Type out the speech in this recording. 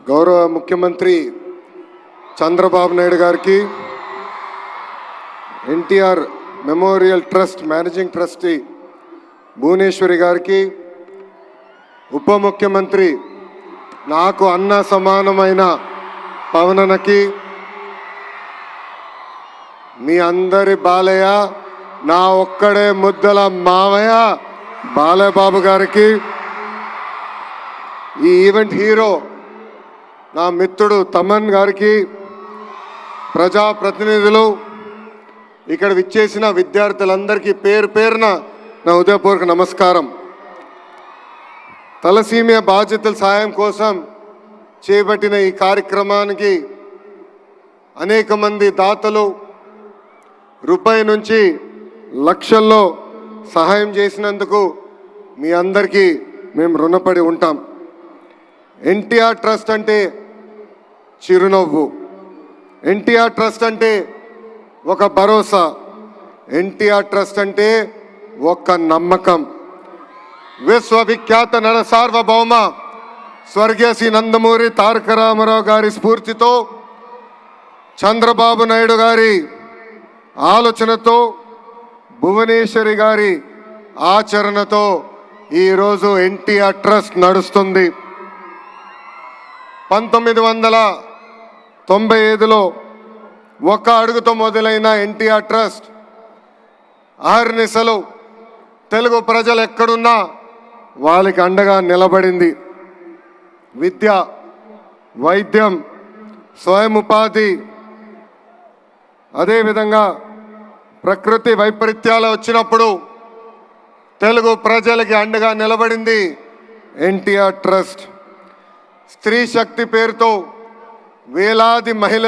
గౌరవ ముఖ్యమంత్రి చంద్రబాబు నాయుడు గారికి, NTR memorial trust managing trustee Bhuvaneshwari గారికి, ఉప ముఖ్యమంత్రి నాకు అన్న సమానమైన పవనన్నకి, మీ అందరి బాలయ్య, నా ఒక్కడే ముద్దల మావయ్య బాలయ్యబాబు గారికి, ఈ ఈవెంట్ హీరో నా మిత్రుడు తమన్ గారికి, ప్రజాప్రతినిధులు, ఇక్కడ విచ్చేసిన విద్యార్థులందరికీ పేరు పేరున నా హృదయపూర్వక నమస్కారం. తలసీమియా బాధితుల సాయం కోసం చేపట్టిన ఈ కార్యక్రమానికి అనేక మంది దాతలు రూపాయి నుంచి లక్షల్లో సహాయం చేసినందుకు మీ అందరికీ మేము రుణపడి ఉంటాం. ఎన్టీఆర్ ట్రస్ట్ అంటే చిరునవ్వు, ఎన్టీఆర్ ట్రస్ట్ అంటే ఒక భరోసా, ఎన్టీఆర్ ట్రస్ట్ అంటే ఒక నమ్మకం. విశ్వవిఖ్యాత నట సార్వభౌమ స్వర్గీయ శ్రీ నందమూరి తారక రామారావు గారి స్ఫూర్తితో, చంద్రబాబు నాయుడు గారి ఆలోచనతో, భువనేశ్వరి గారి ఆచరణతో ఈరోజు ఎన్టీఆర్ ట్రస్ట్ నడుస్తుంది. 1995లో ఒక అడుగుతో మొదలైన ఎన్టీఆర్ ట్రస్ట్ అహర్నిశలు తెలుగు ప్రజలు ఎక్కడున్నా వాళ్ళకి అండగా నిలబడింది. విద్య, వైద్యం, స్వయం ఉపాధి, అదేవిధంగా ప్రకృతి వైపరీత్యాలు వచ్చినప్పుడు తెలుగు ప్రజలకి అండగా నిలబడింది ఎన్టీఆర్ ట్రస్ట్. స్త్రీ శక్తి పేరుతో వేలాది మహిళలు